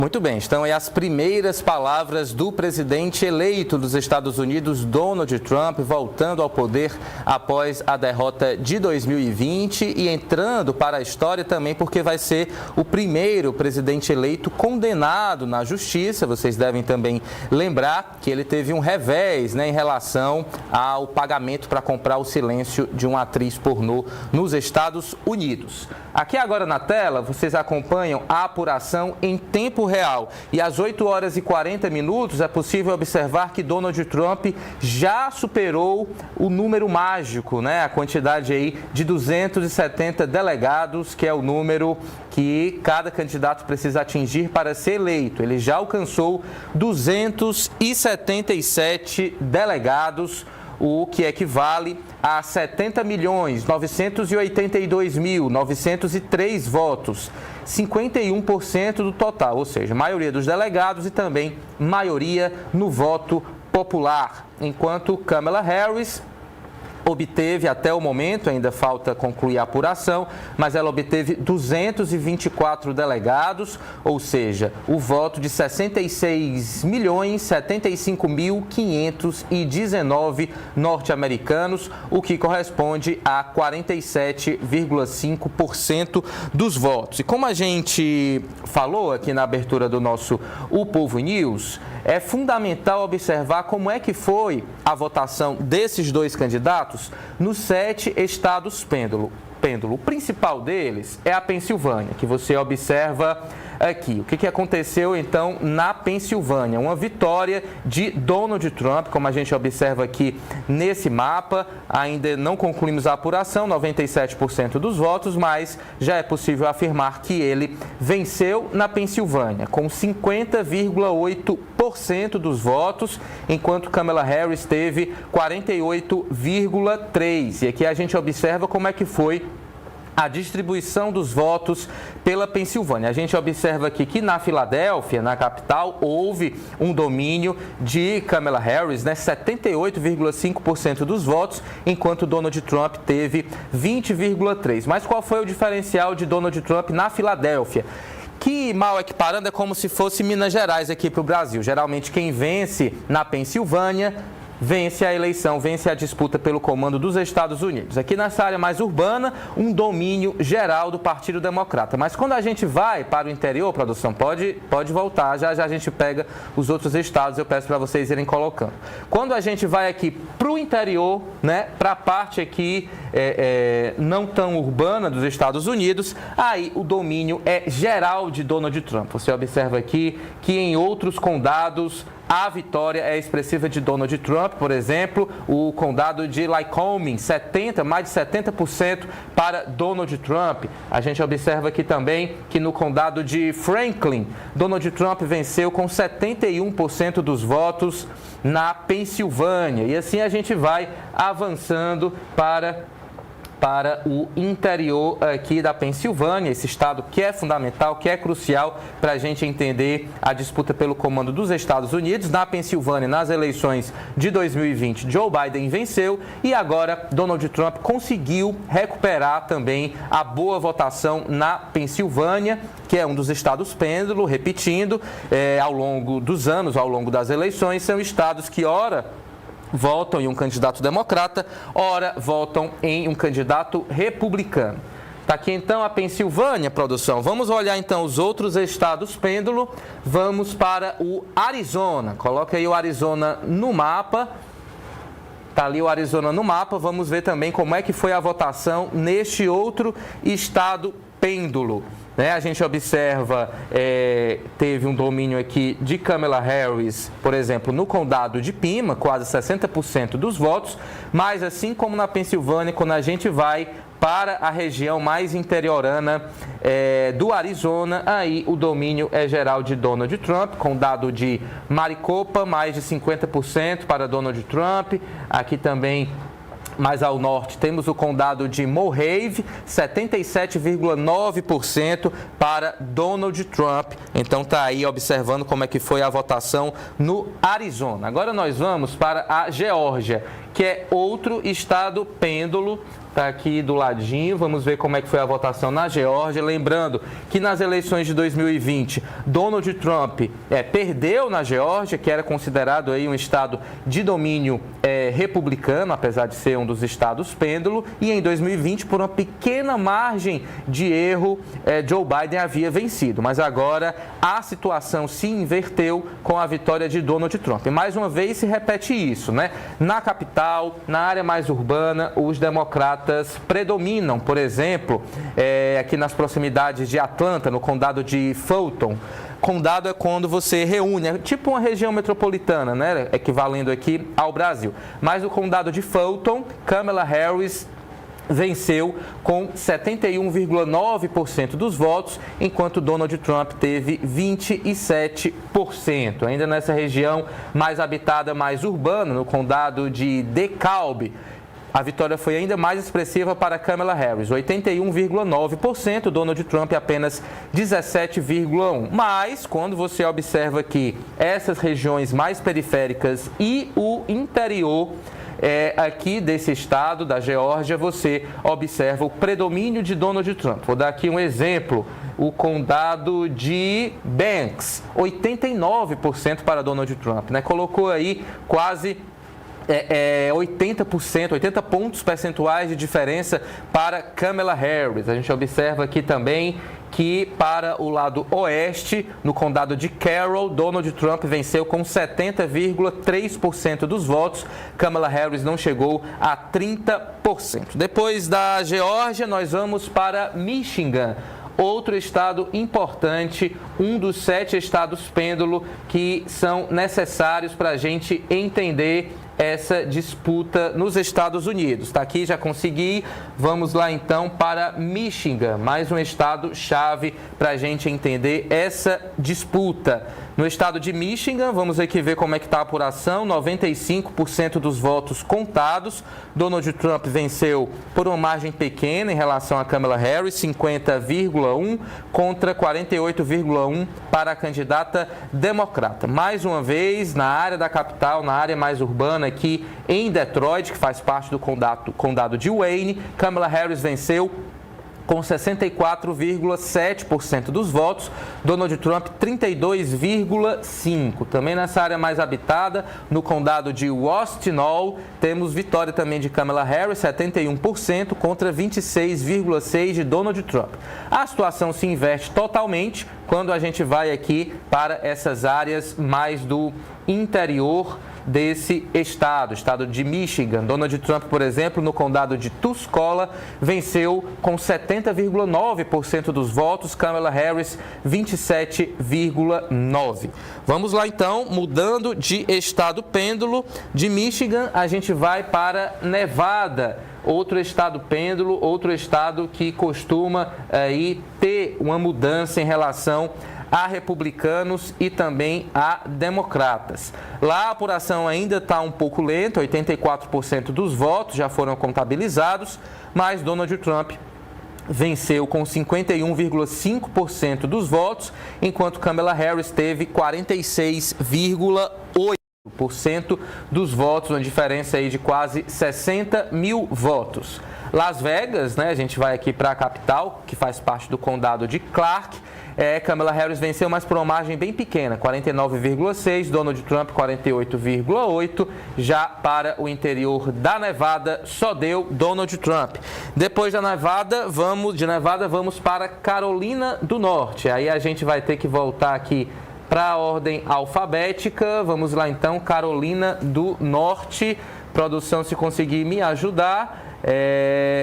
Muito bem, estão aí as primeiras palavras do presidente eleito dos Estados Unidos, Donald Trump, voltando ao poder após a derrota de 2020 e entrando para a história também porque vai ser o primeiro presidente eleito condenado na justiça. Vocês devem também lembrar que ele teve um revés, em relação ao pagamento para comprar o silêncio de uma atriz pornô nos Estados Unidos. Aqui agora na tela, vocês acompanham a apuração em tempo real. E às 8 horas e 40 minutos é possível observar que Donald Trump já superou o número mágico, a quantidade aí de 270 delegados, que é o número que cada candidato precisa atingir para ser eleito. Ele já alcançou 277 delegados, o que equivale a 70.982.903 votos, 51% do total, ou seja, maioria dos delegados e também maioria no voto popular, enquanto Kamala Harris obteve, até o momento, ainda falta concluir a apuração, mas ela obteve 224 delegados, ou seja, o voto de 66.075.519 norte-americanos, o que corresponde a 47,5% dos votos. E como a gente falou aqui na abertura do nosso O Povo News, é fundamental observar como é que foi a votação desses dois candidatos nos 7 estados pêndulo. O principal deles é a Pensilvânia, que você observa aqui. O que aconteceu, então, na Pensilvânia? Uma vitória de Donald Trump, como a gente observa aqui nesse mapa. Ainda não concluímos a apuração, 97% dos votos, mas já é possível afirmar que ele venceu na Pensilvânia, com 50,8% dos votos, enquanto Kamala Harris teve 48,3%. E aqui a gente observa como é que foi a distribuição dos votos pela Pensilvânia. A gente observa aqui que na Filadélfia, na capital, houve um domínio de Kamala Harris, 78,5% dos votos, enquanto Donald Trump teve 20,3%. Mas qual foi o diferencial de Donald Trump na Filadélfia? Que, mal equiparando, é como se fosse Minas Gerais aqui para o Brasil. Geralmente quem vence na Pensilvânia vence a eleição, vence a disputa pelo comando dos Estados Unidos. Aqui nessa área mais urbana, um domínio geral do Partido Democrata. Mas quando a gente vai para o interior, produção, pode voltar, já a gente pega os outros estados, eu peço para vocês irem colocando. Quando a gente vai aqui para o interior, para a parte aqui não tão urbana dos Estados Unidos, aí o domínio é geral de Donald Trump. Você observa aqui que em outros condados a vitória é expressiva de Donald Trump, por exemplo, o condado de Lycoming, mais de 70% para Donald Trump. A gente observa aqui também que no condado de Franklin, Donald Trump venceu com 71% dos votos na Pensilvânia. E assim a gente vai avançando para o interior aqui da Pensilvânia, esse estado que é fundamental, que é crucial para a gente entender a disputa pelo comando dos Estados Unidos. Na Pensilvânia, nas eleições de 2020, Joe Biden venceu e agora Donald Trump conseguiu recuperar também a boa votação na Pensilvânia, que é um dos estados pêndulo, repetindo, ao longo dos anos, ao longo das eleições, são estados que, ora, votam em um candidato democrata, ora votam em um candidato republicano. Está aqui então a Pensilvânia, produção. Vamos olhar então os outros estados pêndulo. Vamos para o Arizona. Coloca aí o Arizona no mapa. Está ali o Arizona no mapa. Vamos ver também como é que foi a votação neste outro estado pêndulo. A gente observa, teve um domínio aqui de Kamala Harris, por exemplo, no condado de Pima, quase 60% dos votos, mas assim como na Pensilvânia, quando a gente vai para a região mais interiorana do Arizona, aí o domínio é geral de Donald Trump, condado de Maricopa, mais de 50% para Donald Trump, aqui também mais ao norte temos o condado de Mohave, 77,9% para Donald Trump. Então está aí observando como é que foi a votação no Arizona. Agora nós vamos para a Geórgia, que é outro estado pêndulo está aqui do ladinho. Vamos ver como é que foi a votação na Geórgia. Lembrando que nas eleições de 2020, Donald Trump perdeu na Geórgia, que era considerado aí um estado de domínio republicano, apesar de ser um dos estados pêndulo. E em 2020, por uma pequena margem de erro, Joe Biden havia vencido. Mas agora a situação se inverteu com a vitória de Donald Trump. E mais uma vez se repete isso, né? Na capital, na área mais urbana, os democratas predominam. Por exemplo, aqui nas proximidades de Atlanta, no condado de Fulton. Condado é quando você reúne, é tipo uma região metropolitana, né? Equivalendo aqui ao Brasil. Mas o condado de Fulton, Kamala Harris venceu com 71,9% dos votos, enquanto Donald Trump teve 27%. Ainda nessa região mais habitada, mais urbana, no condado de DeKalb, a vitória foi ainda mais expressiva para Kamala Harris, 81,9%, Donald Trump apenas 17,1%. Mas, quando você observa que essas regiões mais periféricas e o interior aqui desse estado, da Geórgia, você observa o predomínio de Donald Trump. Vou dar aqui um exemplo. O condado de Banks, 89% para Donald Trump, né? Colocou aí quase 80%, 80 pontos percentuais de diferença para Kamala Harris. A gente observa aqui também que para o lado oeste, no condado de Carroll, Donald Trump venceu com 70,3% dos votos. Kamala Harris não chegou a 30%. Depois da Geórgia, nós vamos para Michigan. Outro estado importante, um dos 7 estados pêndulo que são necessários para a gente entender essa disputa nos Estados Unidos. Está aqui, já consegui. Vamos lá então para Michigan, mais um estado-chave para a gente entender essa disputa. No estado de Michigan, vamos aqui ver como é que está a apuração, 95% dos votos contados. Donald Trump venceu por uma margem pequena em relação a Kamala Harris, 50,1% contra 48,1% para a candidata democrata. Mais uma vez, na área da capital, na área mais urbana aqui em Detroit, que faz parte do condado de Wayne, Kamala Harris venceu com 64,7% dos votos, Donald Trump 32,5%. Também nessa área mais habitada, no condado de Washtenaw, temos vitória também de Kamala Harris, 71% contra 26,6% de Donald Trump. A situação se inverte totalmente quando a gente vai aqui para essas áreas mais do interior desse estado de Michigan. Donald Trump, por exemplo, no condado de Tuscola, venceu com 70,9% dos votos, Kamala Harris 27,9%. Vamos lá então, mudando de estado pêndulo, de Michigan a gente vai para Nevada. Outro estado pêndulo, outro estado que costuma ter uma mudança em relação a republicanos e também a democratas. Lá a apuração ainda está um pouco lenta, 84% dos votos já foram contabilizados, mas Donald Trump venceu com 51,5% dos votos, enquanto Kamala Harris teve 46,8% dos votos, uma diferença aí de quase 60 mil votos. Las Vegas, né, a gente vai aqui para a capital, que faz parte do condado de Clark. Kamala Harris venceu, mas por uma margem bem pequena, 49,6%, Donald Trump 48,8%. Já para o interior da Nevada, só deu Donald Trump. Depois da Nevada, vamos para Carolina do Norte. Aí a gente vai ter que voltar aqui para a ordem alfabética. Vamos lá então, Carolina do Norte. Produção, se conseguir me ajudar.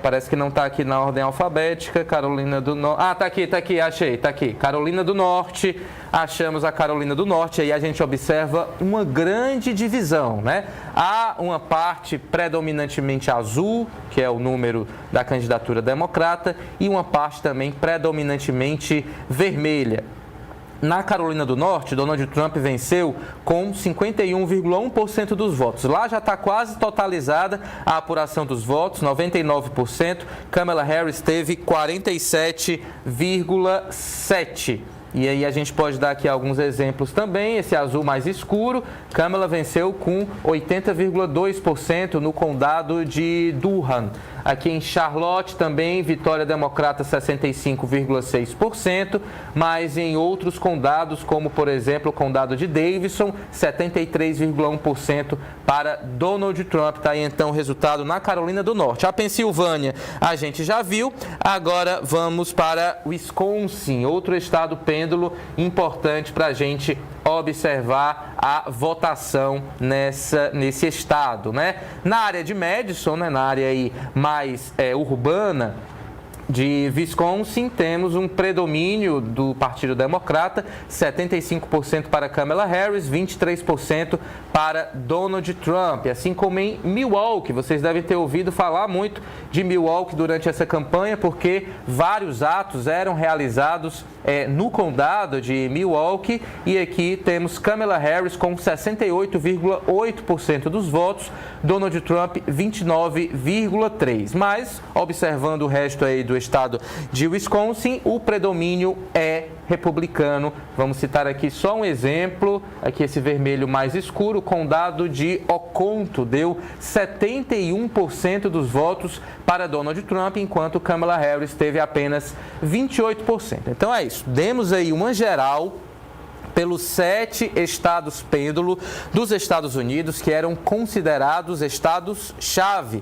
Parece que não está aqui na ordem alfabética. Carolina do Norte. Ah, tá aqui, achei, tá aqui. Carolina do Norte, achamos a Carolina do Norte. Aí a gente observa uma grande divisão, né? Há uma parte predominantemente azul, que é o número da candidatura democrata, e uma parte também predominantemente vermelha. Na Carolina do Norte, Donald Trump venceu com 51,1% dos votos. Lá já está quase totalizada a apuração dos votos, 99%. Kamala Harris teve 47,7%. E aí a gente pode dar aqui alguns exemplos também. Esse azul mais escuro, Kamala venceu com 80,2% no condado de Durham. Aqui em Charlotte também, vitória democrata 65,6%, mas em outros condados, como por exemplo o condado de Davidson, 73,1% para Donald Trump. Está aí então o resultado na Carolina do Norte. A Pensilvânia a gente já viu, agora vamos para Wisconsin, outro estado pêndulo importante para a gente observar a votação nesse estado, né? Na área de Madison, né, na área aí mais urbana de Wisconsin, temos um predomínio do Partido Democrata, 75% para Kamala Harris, 23% para Donald Trump. Assim como em Milwaukee, vocês devem ter ouvido falar muito de Milwaukee durante essa campanha, porque vários atos eram realizados no condado de Milwaukee, e aqui temos Kamala Harris com 68,8% dos votos, Donald Trump 29,3%. Mas, observando o resto aí do estado de Wisconsin, o predomínio é republicano. Vamos citar aqui só um exemplo, aqui esse vermelho mais escuro, o condado de Oconto deu 71% dos votos para Donald Trump, enquanto Kamala Harris teve apenas 28%. Então é isso, demos aí uma geral pelos 7 estados pêndulo dos Estados Unidos, que eram considerados estados-chave